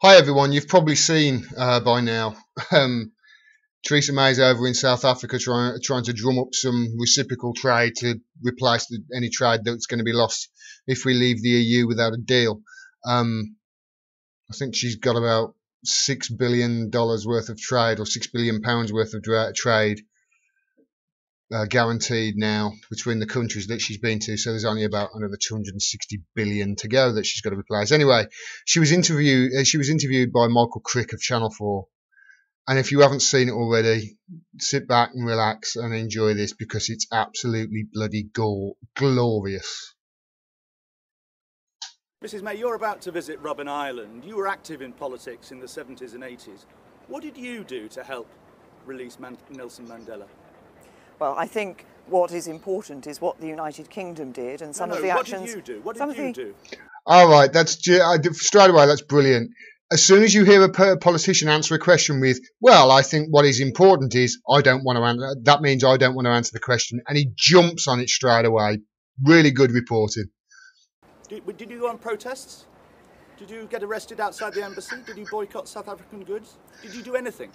Hi everyone, you've probably seen by now Theresa May's over in South Africa trying to drum up some reciprocal trade to replace any trade that's going to be lost if we leave the EU without a deal. I think she's got about $6 billion worth of trade, or £6 billion worth of trade guaranteed now between the countries that she's been to. So there's only about another 260 billion to go that she's got to replace. Anyway, she was interviewed by Michael Crick of Channel 4. And if you haven't seen it already, sit back and relax and enjoy this, because it's absolutely bloody glorious. Mrs May, you're about to visit Robben Island. You were active in politics in the 70s and 80s. What did you do to help release Nelson Mandela? Well, I think what is important is what the United Kingdom did, and some of the actions. What did you do? What did you do? All right, straight away. That's brilliant. As soon as you hear a politician answer a question with, "Well, I think what is important is I don't want to answer," that means I don't want to answer the question, and he jumps on it straight away. Really good reporting. Did you go on protests? Did you get arrested outside the embassy? Did you boycott South African goods? Did you do anything?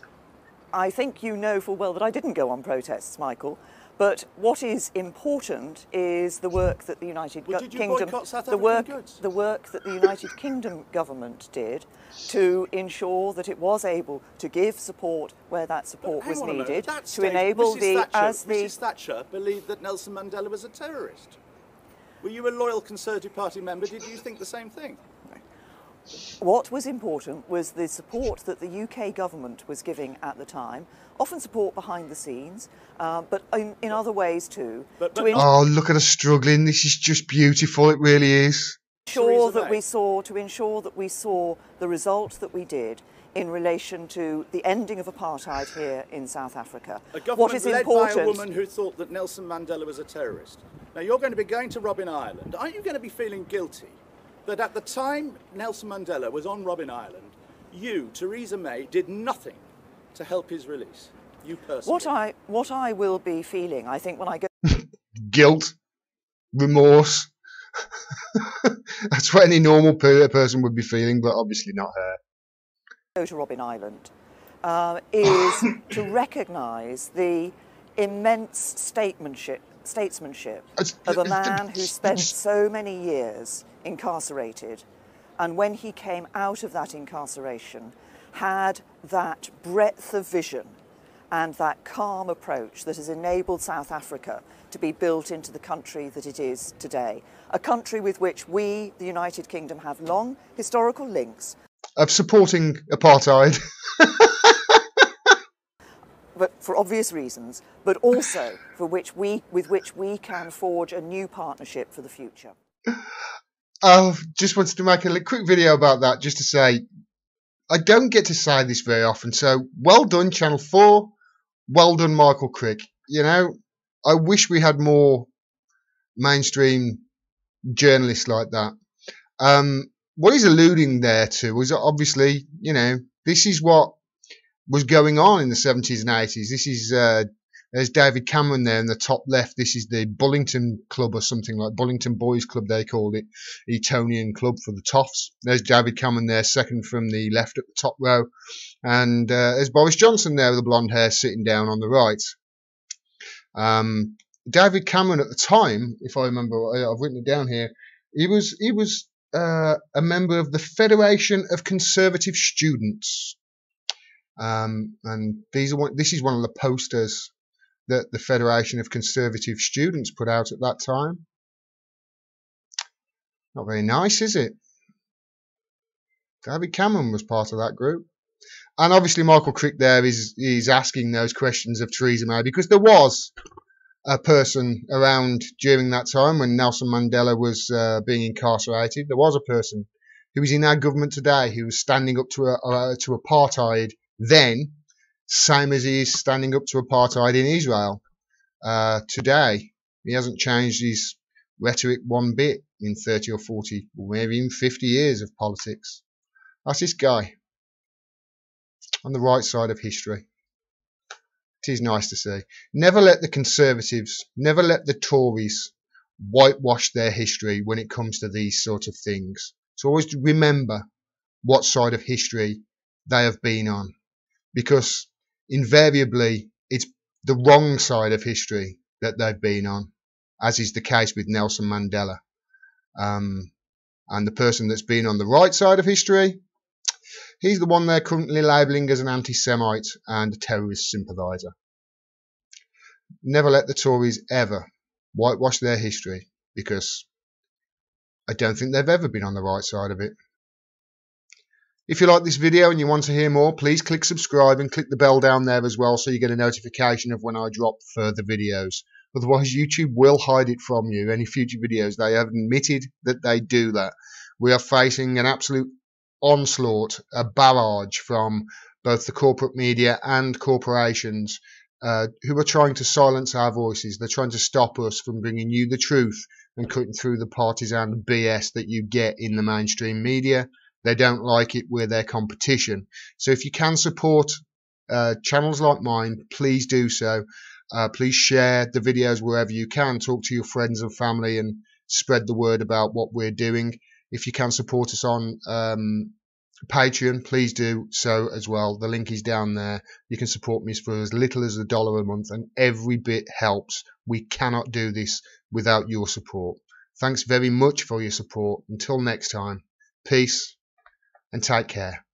I think you know full well that I didn't go on protests, Michael. But what is important is the work that the United Kingdom, the work that the United Kingdom government did to ensure that it was able to give support where that support was needed, to enable Mrs Thatcher believed that Nelson Mandela was a terrorist. Were you a loyal Conservative Party member? Did you think the same thing? What was important was the support that the UK government was giving at the time, often support behind the scenes, but in other ways too. Oh, look at us struggling. This is just beautiful. It really is. To ensure that we saw the result that we did in relation to the ending of apartheid here in South Africa. A government led by a woman who thought that Nelson Mandela was a terrorist. Now, you're going to be going to Robben Island. Aren't you going to be feeling guilty that at the time Nelson Mandela was on Robben Island, you, Theresa May, did nothing to help his release? You personally. What I will be feeling, I think, when I go... Guilt. Remorse. That's what any normal person would be feeling, but obviously not her. Go to Robben Island is to recognise the immense statesmanship of a man who spent so many years incarcerated, and when he came out of that incarceration had that breadth of vision and that calm approach that has enabled South Africa to be built into the country that it is today, a country with which we, the United Kingdom, have long historical links. Of supporting apartheid. But for obvious reasons, but also with which we can forge a new partnership for the future. I just wanted to make a quick video about that, just to say, I don't get to say this very often, so well done Channel 4, well done Michael Crick. You know, I wish we had more mainstream journalists like that. What he's alluding there to was obviously, you know, this is what was going on in the 70s and 80s. This is, there's David Cameron there in the top left. This is the Bullington Club, or something like Bullington Boys Club, they called it, Etonian Club for the Toffs. There's David Cameron there, second from the left at the top row. And there's Boris Johnson there with the blonde hair sitting down on the right. David Cameron at the time, if I remember, I've written it down here, he was a member of the Federation of Conservative Students. And this is one of the posters that the Federation of Conservative Students put out at that time. Not very nice, is it? David Cameron was part of that group. And obviously Michael Crick there is asking those questions of Theresa May, because there was a person around during that time when Nelson Mandela was being incarcerated. There was a person who is in our government today who was standing up to apartheid then, same as he is standing up to apartheid in Israel today. He hasn't changed his rhetoric one bit in 30 or 40 or maybe even 50 years of politics. That's this guy on the right side of history. It is nice to see. Never let the Conservatives, never let the Tories whitewash their history when it comes to these sort of things. So always remember what side of history they have been on, because invariably it's the wrong side of history that they've been on, as is the case with Nelson Mandela. And the person that's been on the right side of history, he's the one they're currently labelling as an anti-Semite and a terrorist sympathiser. Never let the Tories ever whitewash their history, because I don't think they've ever been on the right side of it. If you like this video and you want to hear more, please click subscribe and click the bell down there as well, so you get a notification of when I drop further videos. Otherwise, YouTube will hide it from you, any future videos. They have admitted that they do that. We are facing an absolute onslaught, a barrage from both the corporate media and corporations who are trying to silence our voices. They're trying to stop us from bringing you the truth and cutting through the partisan BS that you get in the mainstream media. They don't like it. We're their competition. So if you can support channels like mine, please do so. Please share the videos wherever you can. Talk to your friends and family and spread the word about what we're doing. If you can support us on Patreon, please do so as well. The link is down there. You can support me for as little as $1 a month, and every bit helps. We cannot do this without your support. Thanks very much for your support. Until next time, peace and take care.